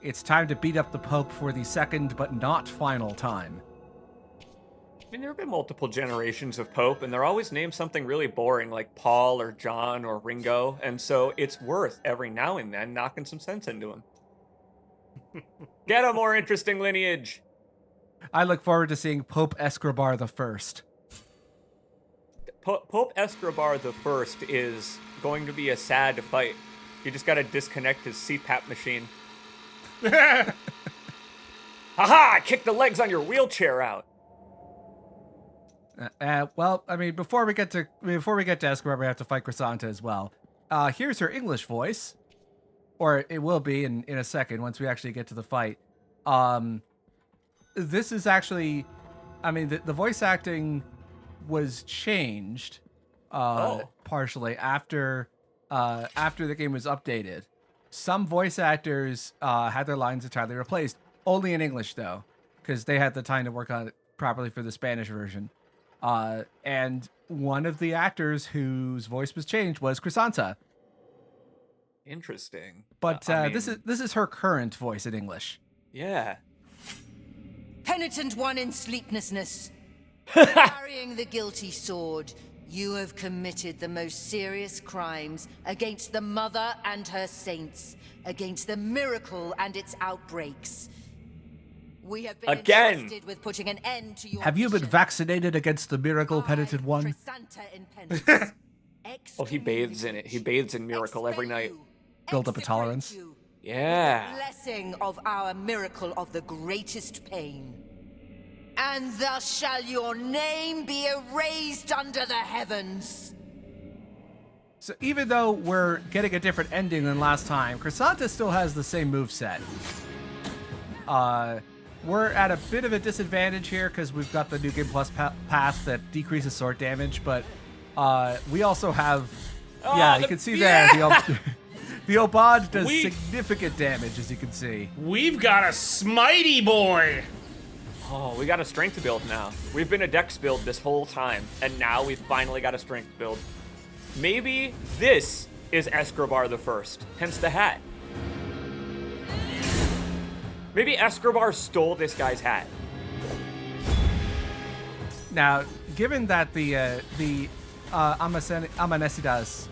It's time to beat up the Pope for the second but not final time. I mean, there have been multiple generations of Pope, and they're always named something really boring like Paul or John or Ringo, and so it's worth every now and then knocking some sense into him. Get a more interesting lineage. I look forward to seeing Pope Escobar the First. Pope Escobar the First is going to be a sad fight. You just gotta disconnect his CPAP machine. Haha! I kicked the legs on your wheelchair out. Well, I mean, before we get to Escobar, we have to fight Chrysanta as well. Here's her English voice, or it will be in a second once we actually get to the fight. This is actually, I mean, the voice acting was changed partially after the game was updated. Some voice actors had their lines entirely replaced, only in English though, because they had the time to work on it properly for the Spanish version. And one of the actors whose voice was changed was Chrysanta. Interesting. But I mean, this is her current voice in English. Yeah. Penitent one in sleeplessness, carrying the guilty sword, you have committed the most serious crimes against the Mother and her saints, against the miracle and its outbreaks. We have been entrusted with putting an end to your Have you been vaccinated against the miracle, penitent one? Oh, he bathes in it. He bathes in miracle every night. Build up a tolerance. Yeah. The blessing of our miracle of the greatest pain. And thus shall your name be erased under the heavens. So even though we're getting a different ending than last time, Chrysanta still has the same moveset. We're at a bit of a disadvantage here because we've got the New Game Plus path that decreases sword damage, but we also have... you can see there, the Obad does significant damage, as you can see. We've got a smitey boy! Oh, we got a strength build now. We've been a dex build this whole time, and now we've finally got a strength build. Maybe this is Escobar the First, hence the hat. Maybe Escobar stole this guy's hat. Now, given that the Amanecidas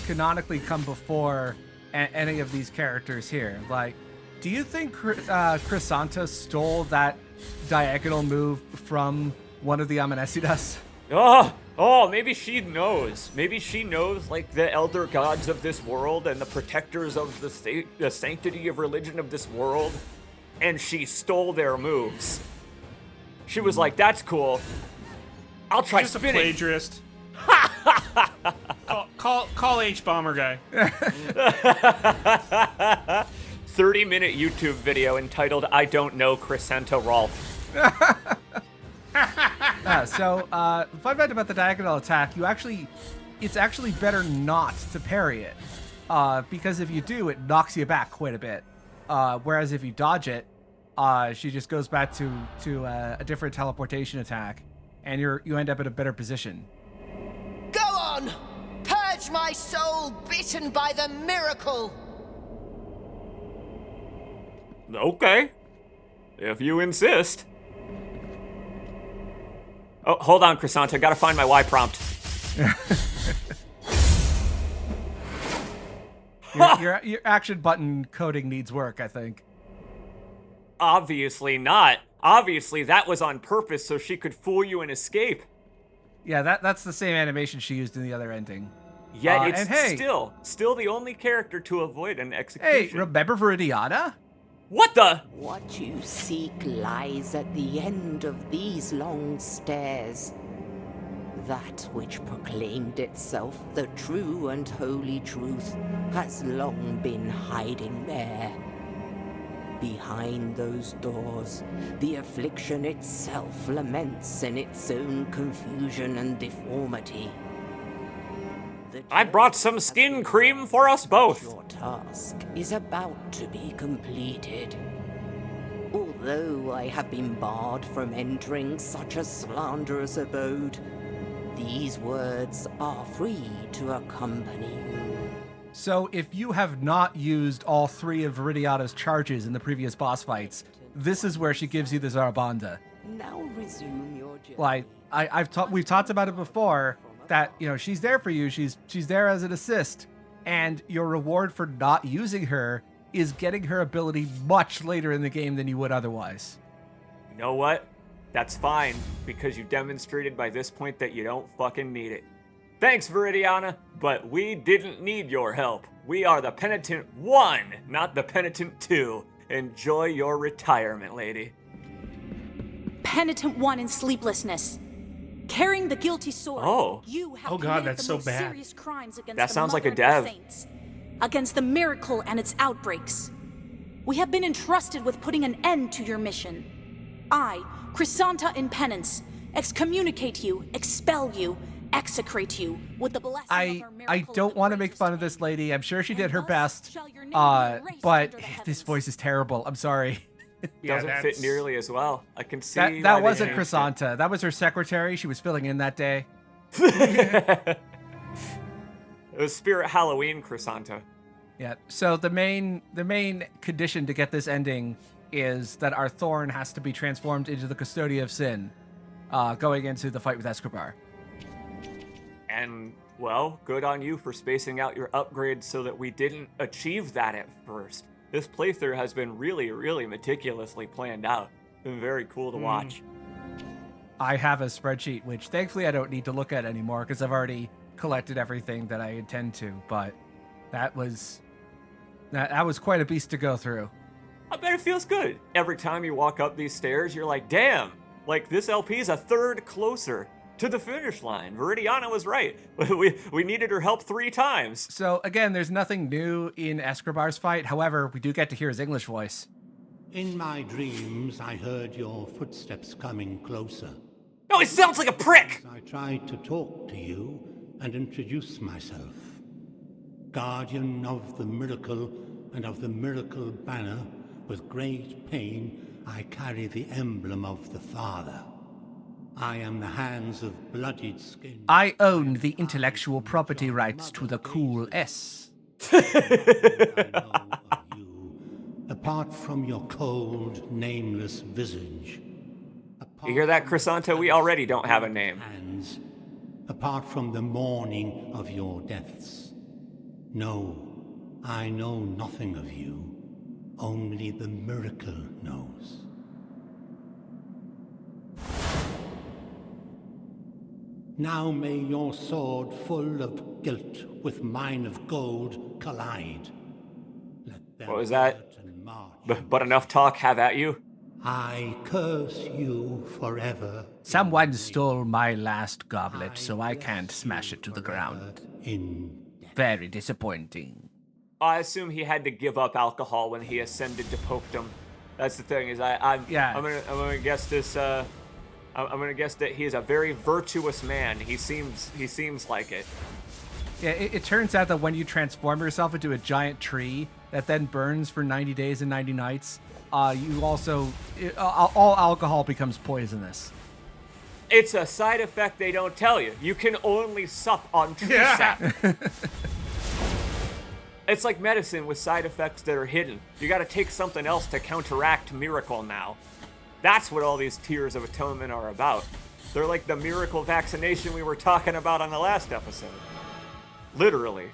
canonically come before any of these characters here, like, do you think Chrysanta stole that diagonal move from one of the Amanecidas? Oh, maybe she knows. Maybe she knows, like, the elder gods of this world and the protectors of the sanctity of religion of this world, and she stole their moves. She was like, that's cool. I'll try Just spinning. a plagiarist. call H-Bomber guy. 30-minute YouTube video entitled, I Don't Know Chrysanta Rolf. So, fun fact about the diagonal attack, it's actually better not to parry it. Because if you do, it knocks you back quite a bit. Whereas if you dodge it, she just goes back to a different teleportation attack, and you end up in a better position. Go on! Purge my soul bitten by the miracle! Okay. If you insist. Oh, hold on, Chrysanta. Gotta find my Y prompt. Your action button coding needs work, I think. Obviously not. Obviously, that was on purpose so she could fool you and escape. Yeah, that's the same animation she used in the other ending. Yet it's still the only character to avoid an execution. Hey, remember Viridiana? What the? What you seek lies at the end of these long stairs. That which proclaimed itself the true and holy truth has long been hiding there. Behind those doors, the affliction itself laments in its own confusion and deformity. I brought some skin cream for us both. Your task is about to be completed. Although I have been barred from entering such a slanderous abode, these words are free to accompany you. So if you have not used all 3 of Viridiana's charges in the previous boss fights, this is where she gives you the Zarabanda. Now resume your journey. Like we've talked about it before that, you know, she's there for you. She's there as an assist, and your reward for not using her is getting her ability much later in the game than you would otherwise. You know what? That's fine, because you demonstrated by this point that you don't fucking need it. Thanks, Viridiana, but we didn't need your help. We are the Penitent 1, not the Penitent 2. Enjoy your retirement, lady. Penitent 1 in sleeplessness. Carrying the guilty sword. Oh. You have Oh God, committed that's the so most bad. serious crimes against That the sounds like a Mother and her dev. saints, against the miracle and its outbreaks. We have been entrusted with putting an end to your mission. I, Chrysanta in penance, excommunicate you, expel you, execrate you with the blessing of our miracle. I don't want to make fun of this lady. I'm sure she did her best. But this voice is terrible. I'm sorry. Doesn't that's- fit nearly as well. I can see That why they wasn't changed Chrysanta. That was her secretary. She was filling in that day. it. It was Spirit Halloween Chrysanta. Yeah. So the main condition to get this ending is that our Thorn has to be transformed into the Custodia of Sin, going into the fight with Escobar. And, well, good on you for spacing out your upgrades so that we didn't achieve that at first. This playthrough has been really, really meticulously planned out. Been very cool to watch. I have a spreadsheet, which thankfully I don't need to look at anymore because I've already collected everything that I intend to. But that was quite a beast to go through. I bet it feels good. Every time you walk up these stairs, you're like, damn, like this LP is a third closer to the finish line. Viridiana was right. We needed her help 3 times. So again, there's nothing new in Escobar's fight. However, we do get to hear his English voice. In my dreams, I heard your footsteps coming closer. No, he sounds like a prick. I tried to talk to you and introduce myself. Guardian of the miracle and of the miracle banner, with great pain, I carry the emblem of the Father. I am the hands of bloodied skin. I own the intellectual property rights to the cool S. I know of you, apart from your cold, nameless visage. You hear that, Chrysanta? We already don't have a name. Hands, apart from the mourning of your deaths. No, I know nothing of you. Only the miracle knows. Now may your sword full of guilt with mine of gold collide. Let them What was that? hurt and march. But enough talk, have at you. I curse you forever. Someone stole my last goblet, so I can't smash it to the ground. In Very disappointing. I assume he had to give up alcohol when he ascended to popedom. That's the thing. I'm gonna guess this. I'm gonna guess that he is a very virtuous man. He seems like it. Yeah, it turns out that when you transform yourself into a giant tree that then burns for 90 days and 90 nights, you also all alcohol becomes poisonous. It's a side effect they don't tell you. You can only sup on tree sap. It's like medicine with side effects that are hidden. You gotta take something else to counteract miracle now. That's what all these Tears of Atonement are about. They're like the miracle vaccination we were talking about on the last episode. Literally.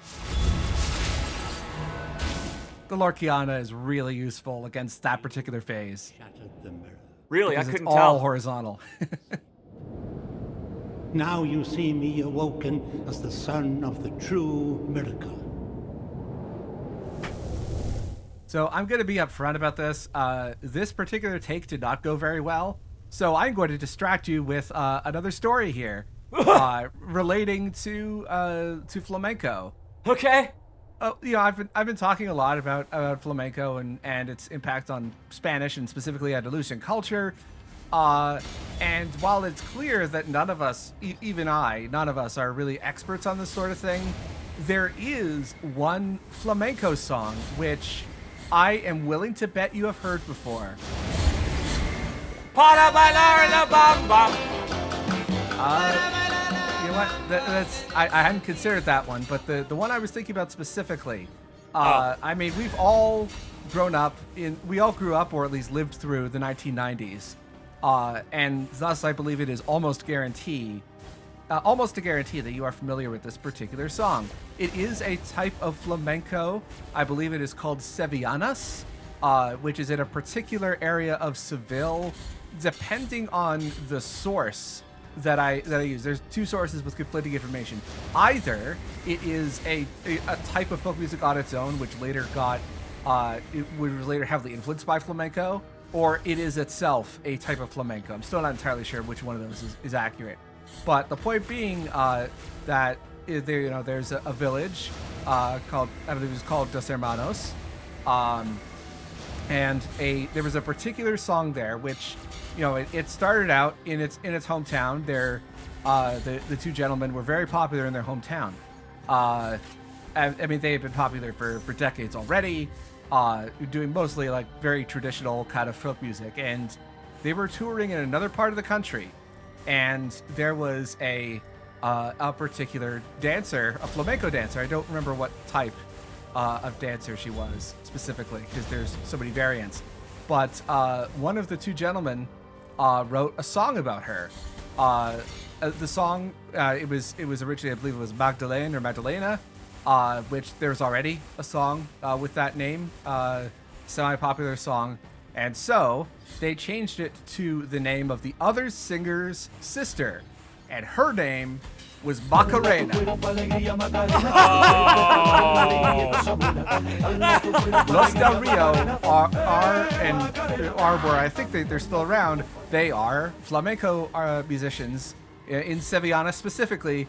The Lorkiana is really useful against that particular phase. shattered the mirror. Really, I Because couldn't it's all tell. horizontal. Now you see me awoken as the son of the true miracle. So I'm going to be upfront about this. This particular take did not go very well. So I'm going to distract you with another story here relating to Flamenco. Okay. You know, I've been talking a lot about flamenco and its impact on Spanish and specifically Andalusian culture. And while it's clear that none of us, none of us are really experts on this sort of thing, there is one flamenco song which I am willing to bet you have heard before. Para bailar la bamba. You know what? I hadn't considered that one, but the one I was thinking about specifically. I mean, we've all grown up we all grew up, or at least lived through the 1990s, and thus I believe it is almost a guarantee that you are familiar with this particular song. It is a type of flamenco. I believe it is called sevillanas, which is in a particular area of Seville, depending on the source that I use. There's two sources with conflicting information. Either it is a type of folk music on its own, which later was later heavily influenced by flamenco, or it is itself a type of flamenco. I'm still not entirely sure which one of those is accurate. But the point being that there's a village called, I believe it was called Dos Hermanos, and there was a particular song there which, it started out in its hometown. The two gentlemen were very popular in their hometown. I mean, they had been popular for decades already, doing mostly like very traditional kind of folk music, and they were touring in another part of the country. And there was a particular dancer, a flamenco dancer. I don't remember what type of dancer she was specifically, because there's so many variants. But one of the two gentlemen wrote a song about her. The song, it was originally, I believe it was Magdalene or Magdalena, which there's already a song with that name, semi-popular song. And so they changed it to the name of the other singer's sister, and her name was Macarena. Los Del Rio are where I think they're still around. They are flamenco musicians in Sevillana specifically.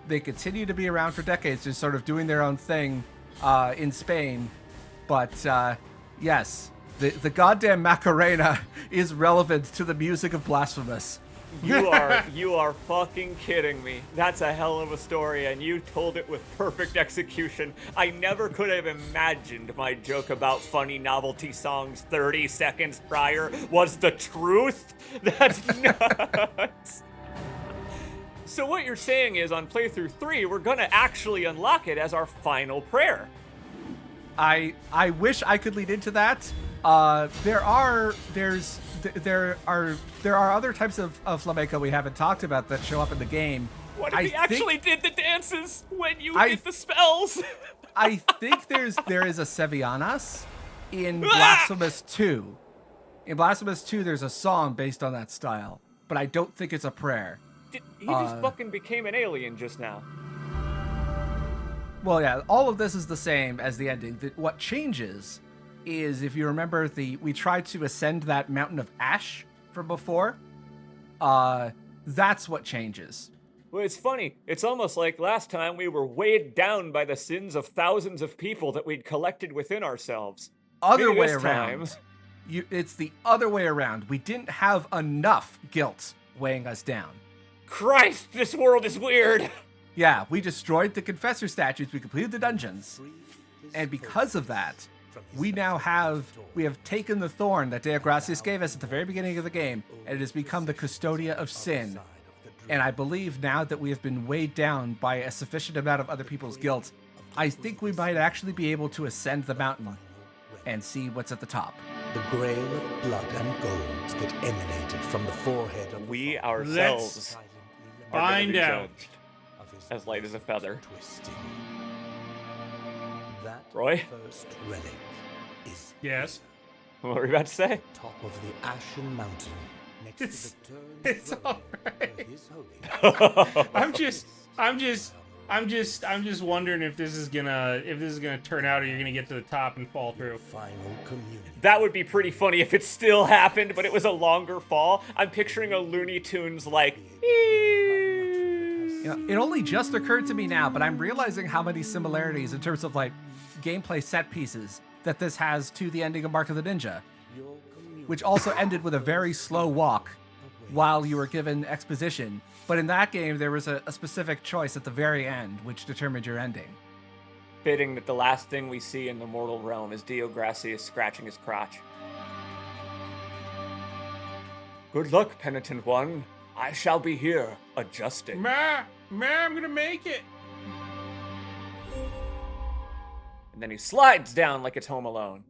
They continue to be around for decades, just sort of doing their own thing in Spain. But yes. The goddamn Macarena is relevant to the music of Blasphemous. You are fucking kidding me. That's a hell of a story, and you told it with perfect execution. I never could have imagined my joke about funny novelty songs 30 seconds prior was the truth. That's nuts. So what you're saying is on playthrough 3, we're gonna actually unlock it as our final prayer. I wish I could lead into that. There are other types of flamenco we haven't talked about that show up in the game. What if he actually did the dances when you did the spells? I think there is a Sevillanas in Blasphemous 2. In Blasphemous 2, there's a song based on that style, but I don't think it's a prayer. He just fucking became an alien just now. Well, yeah, all of this is the same as the ending. What changes is, if you remember, we tried to ascend that mountain of ash from before. That's what changes. Well, it's funny. It's almost like last time we were weighed down by the sins of thousands of people that we'd collected within ourselves. Other way around. It's the other way around. We didn't have enough guilt weighing us down. Christ, this world is weird. Yeah, we destroyed the confessor statues, we completed the dungeons, and because of that, we have taken the thorn that Deo Gracias gave us at the very beginning of the game, and it has become the Custodia of Sin. And I believe now that we have been weighed down by a sufficient amount of other people's guilt, I think we might actually be able to ascend the mountain and see what's at the top. The grail of blood and gold that emanated from the forehead of we ourselves are find out. As light as a feather. Twisting. That Roy? first relic is Yes. What were you about to say? top of the Ashen Mountain next It's- to the turned it's road alright. where his holy I'm just wondering if this is gonna turn out, or you're gonna get to the top and fall through. final communion. That would be pretty funny if it still happened, but it was a longer fall. I'm picturing a Looney Tunes like. It only just occurred to me now, but I'm realizing how many similarities in terms of like gameplay set pieces that this has to the ending of Mark of the Ninja, which also ended with a very slow walk while you were given exposition. But in that game, there was a specific choice at the very end, which determined your ending. Fitting that the last thing we see in the mortal realm is Deo Gracias scratching his crotch. Good luck, penitent one. I shall be here, adjusting. Man, I'm gonna make it. And then he slides down like it's Home Alone.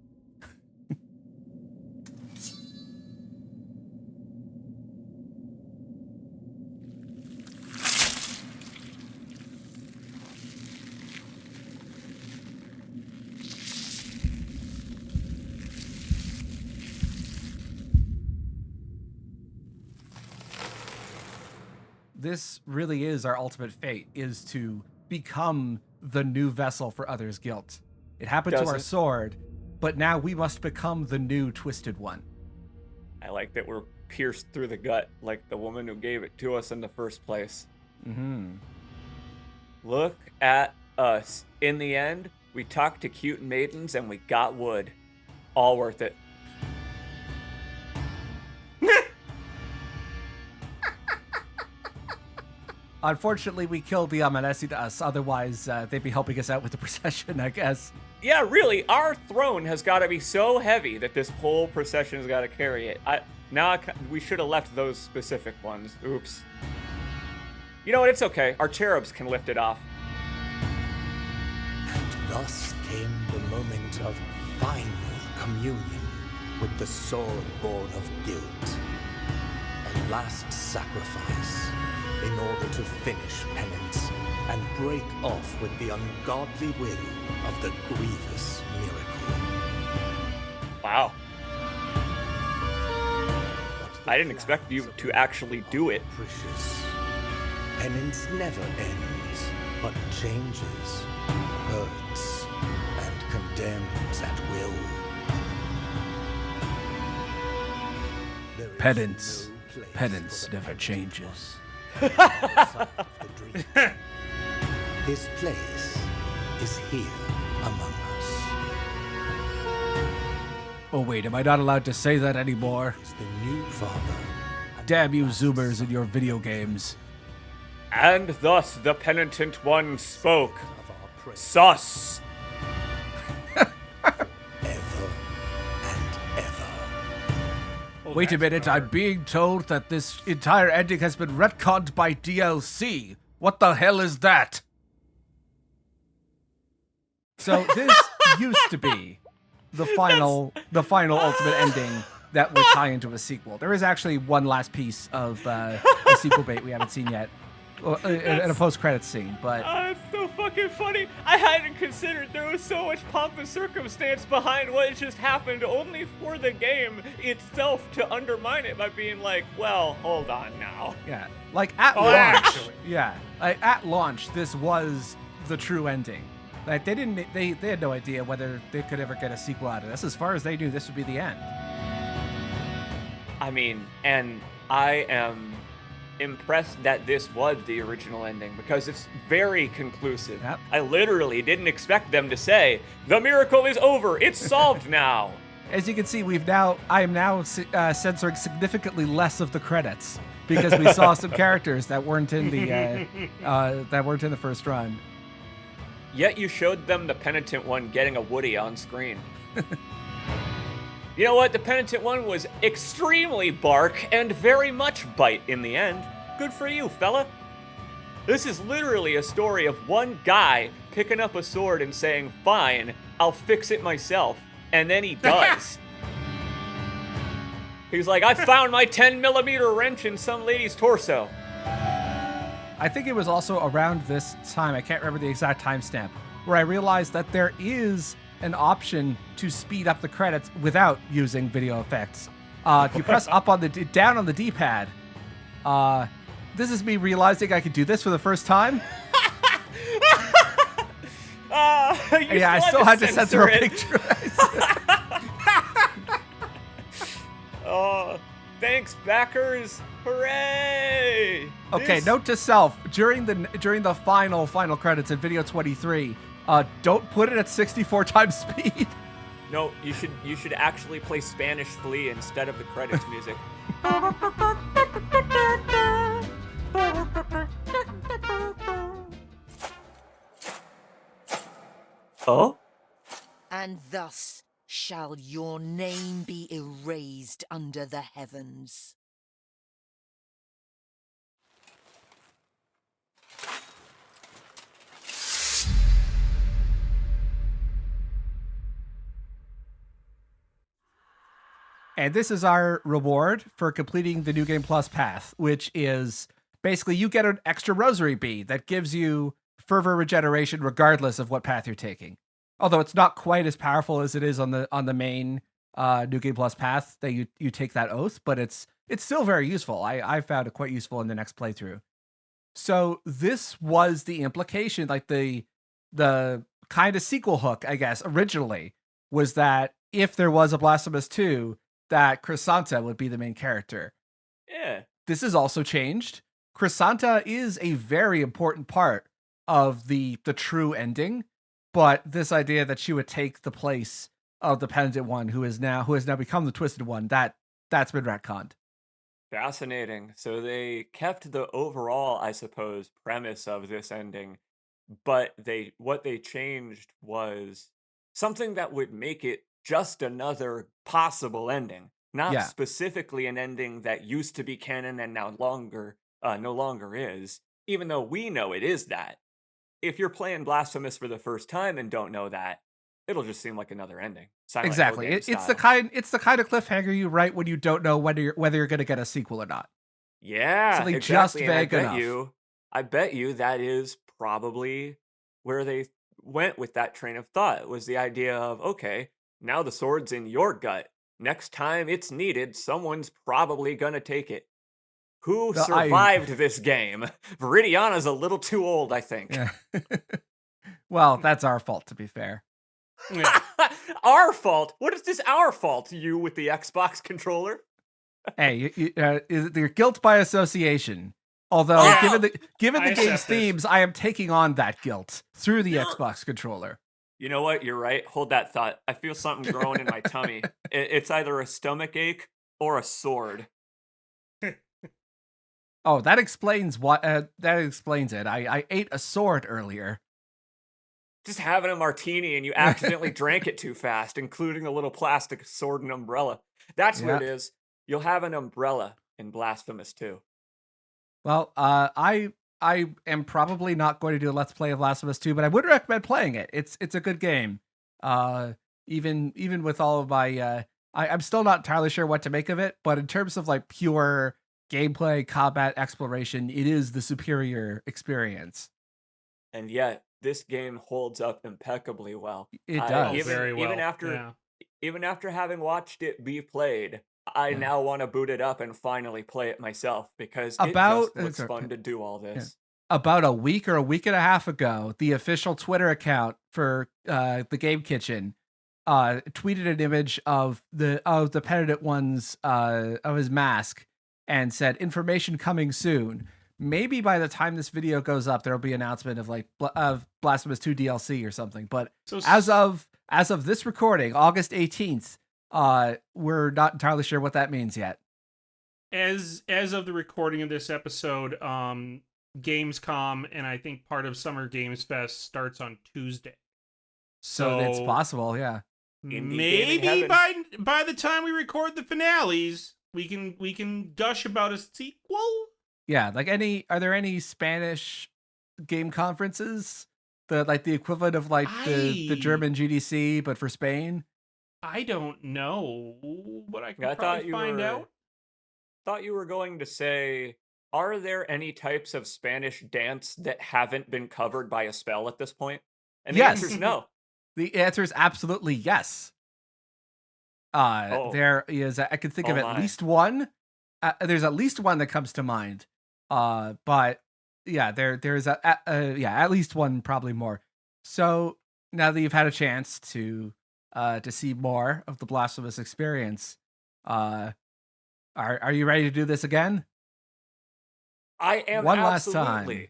This really is our ultimate fate, is to become the new vessel for others' guilt. It happened to our sword, but now we must become the new Twisted One. I like that we're pierced through the gut like the woman who gave it to us in the first place. Mm-hmm. Look at us. In the end, we talked to cute maidens and we got wood. All worth it. Unfortunately, we killed the Amanecidas. Otherwise, they'd be helping us out with the procession, I guess. Yeah, really, our throne has got to be so heavy that this whole procession has got to carry it. We should have left those specific ones. Oops. You know what? It's okay. Our cherubs can lift it off. And thus came the moment of final communion with the sword born of guilt. A last sacrifice in order to finish penance and break off with the ungodly will of the grievous miracle. Wow. I didn't expect you to actually do it. Precious. Penance never ends, but changes, hurts, and condemns at will. There is Penance. no place Penance for the never penitent changes. one. Son of the dream. His place is here among us. Oh wait, am I not allowed to say that anymore? Is the new father. and Damn you last Zoomers and your video games. And thus the penitent one spoke. of our praise Sus. ever and ever. Oh, Wait a that's minute, I'm hard. being told that this entire ending has been retconned by DLC. What the hell is that? So this used to be the final ultimate ending that would tie into a sequel. There is actually one last piece of a sequel bait we haven't seen yet, in a post-credits scene, but It's so fucking funny. I hadn't considered there was so much pomp and circumstance behind what just happened, only for the game itself to undermine it by being like, well, hold on now. yeah, like at Oh, launch, actually. yeah, like at launch, this was the true ending. Like they had no idea whether they could ever get a sequel out of this. As far as they knew, this would be the end. I mean, and I am impressed that this was the original ending because it's very conclusive. Yep. I literally didn't expect them to say, the miracle is over, it's solved now. As you can see, I am now censoring significantly less of the credits because we saw some characters that weren't in the first run. Yet you showed them the penitent one getting a Woody on screen. You know what? The penitent one was extremely bark and very much bite in the end. Good for you, fella. This is literally a story of one guy picking up a sword and saying, fine, I'll fix it myself. And then he does. He's like, I found my 10mm wrench in some lady's torso. I think it was also around this time, I can't remember the exact timestamp, where I realized that there is an option to speed up the credits without using video effects. If you press up on down on the D-pad, this is me realizing I could do this for the first time. Yeah, I still had to censor a picture. Oh, thanks, backers! Hooray! Okay, This- note to self: during the final credits in video 23, don't put it at 64 times speed. No, you should actually play Spanish Flea instead of the credits music. Oh? And thus shall your name be erased under the heavens. And this is our reward for completing the New Game Plus path, which is basically you get an extra rosary bead that gives you fervor regeneration regardless of what path you're taking. Although it's not quite as powerful as it is on the main New Game Plus path that you take that oath, but it's still very useful. I found it quite useful in the next playthrough. So this was the implication, like the kind of sequel hook, I guess, originally, was that if there was a Blasphemous 2, that Chrysanta would be the main character. Yeah. This is also changed. Chrysanta is a very important part of the true ending, but this idea that she would take the place of the Penitent One, who has now become the Twisted One, that's been retconned. Fascinating. So they kept the overall, I suppose, premise of this ending, but what they changed was something that would make it just another possible ending, not specifically an ending that used to be canon and no longer is, even though we know it is that. If you're playing Blasphemous for the first time and don't know that, it'll just seem like another ending. Silent Exactly. Hill game It's the kind of cliffhanger you write when you don't know whether you're going to get a sequel or not. Yeah, Something exactly. just vague enough. I bet you that is probably where they went with that train of thought, was the idea of, okay, now the sword's in your gut. Next time it's needed, someone's probably going to take it. Who survived this game? Viridiana's a little too old, I think. Yeah. Well, that's our fault, to be fair. Yeah. Our fault? What is this our fault? You with the Xbox controller? Hey, you're guilt by association. Although, given the game's themes, I am taking on that guilt through the Xbox controller. You know what? You're right. Hold that thought. I feel something growing in my tummy. It's either a stomach ache or a sword. Oh, that explains what. That explains it. I ate a sword earlier. Just having a martini and you accidentally drank it too fast, including a little plastic sword and umbrella. That's what it is. You'll have an umbrella in Blasphemous too. Well, I am probably not going to do a Let's Play of Blasphemous 2, but I would recommend playing it. It's a good game. Even with all of my, I'm still not entirely sure what to make of it, but in terms of like pure gameplay, combat, exploration, it is the superior experience. And yet, this game holds up impeccably well. It does. Very well. Even after having watched it be played, I now want to boot it up and finally play it myself, because it just looks fun to do all this. Yeah. About a week or a week and a half ago, the official Twitter account for the Game Kitchen tweeted an image of the Penitent One's of his mask and said, "Information coming soon." Maybe by the time this video goes up, there'll be an announcement of Blasphemous 2 DLC or something. But as of this recording, August 18th, we're not entirely sure what that means yet. As of the recording of this episode, Gamescom and I think part of Summer Games Fest starts on Tuesday. So it's possible, yeah. Maybe by the time we record the finales, we can gush about a sequel. Yeah, like are there any Spanish game conferences? The equivalent of the German GDC, but for Spain? I don't know, but I can probably find out. Thought you were going to say, are there any types of Spanish dance that haven't been covered by a spell at this point? And the answer is no. The answer is absolutely yes. There is, I can think of at least one. There's at least one that comes to mind. But yeah, there's at least one, probably more. So now that you've had a chance to see more of the Blasphemous experience, are you ready to do this again? I am. One absolutely. last time.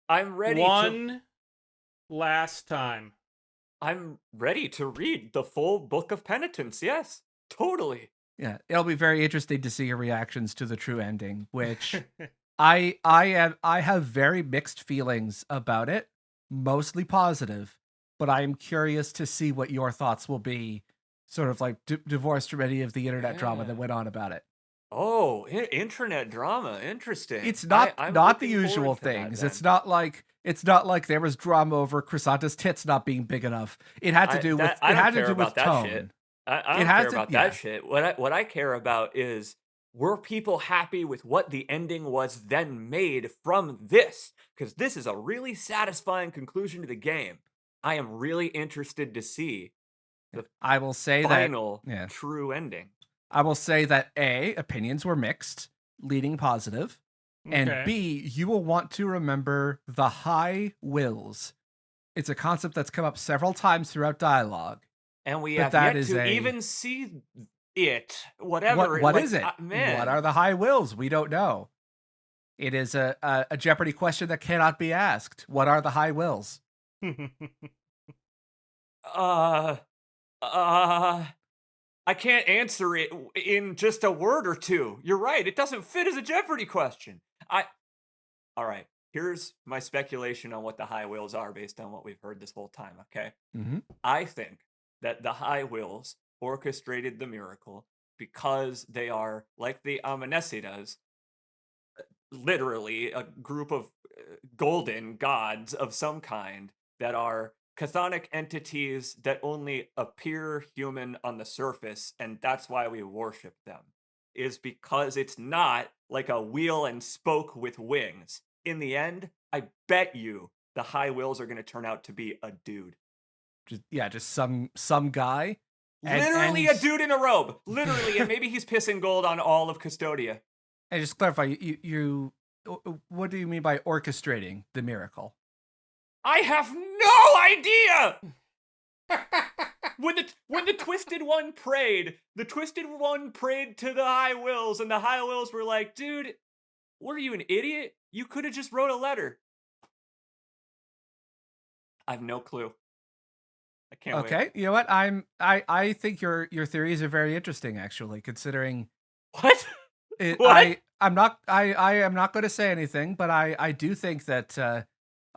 I'm ready. One last time. I'm ready to read the full Book of Penitence. Yes, totally. Yeah, it'll be very interesting to see your reactions to the true ending, which I have very mixed feelings about it, mostly positive, but I am curious to see what your thoughts will be, sort of like divorced from any of the internet drama that went on about it. Oh, internet drama, interesting. It's not the usual things. It's not like there was drama over Chrysanta's tits not being big enough. It had to do with tone. Shit. I It don't has care to- about yeah. that shit. What I care about is, were people happy with what the ending was then made from this? Because this is a really satisfying conclusion to the game. I am really interested to see the I will say final that. Yeah. true ending. I will say that opinions were mixed, leading positive, and Okay. B, you will want to remember the high wills. It's a concept that's come up several times throughout dialogue. And we But have that yet is to a- even see it. Whatever. What like, is it? man. What are the high wills? We don't know. It is a Jeopardy question that cannot be asked. What are the high wills? I can't answer it in just a word or two. You're right. It doesn't fit as a Jeopardy question. All right. Here's my speculation on what the high wills are based on what we've heard this whole time, okay? Mm-hmm. I think that the high wills orchestrated the miracle because they are, like the Amanesidas, literally a group of golden gods of some kind that are chthonic entities that only appear human on the surface, and that's why we worship them, is because it's not like a wheel and spoke with wings. In the end, I bet you the high wills are going to turn out to be a dude. Just some guy. Literally a dude in a robe. Literally, and maybe he's pissing gold on all of Custodia. And just clarify, you what do you mean by orchestrating the miracle? I have no idea. When the Twisted One prayed, the Twisted One prayed to the High Wills, and the High Wills were like, "Dude, what are you, an idiot? You could have just wrote a letter." I have no clue. I can't wait. Okay, you know what? I think your theories are very interesting, actually, considering What? it, What? I am not going to say anything, but I do think that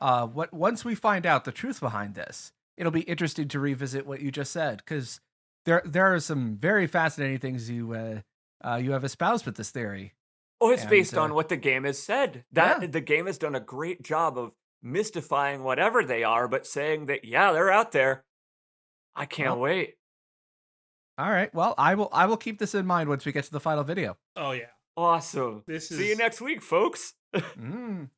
once we find out the truth behind this, it'll be interesting to revisit what you just said, because there are some very fascinating things you have espoused with this theory. Oh, it's And, based on what the game has said. yeah. The game has done a great job of mystifying whatever they are, but saying that, yeah, they're out there. I can't Well, wait. All right, well, I will keep this in mind once we get to the final video. Oh yeah. Awesome. This See you is- next week, folks. Mm.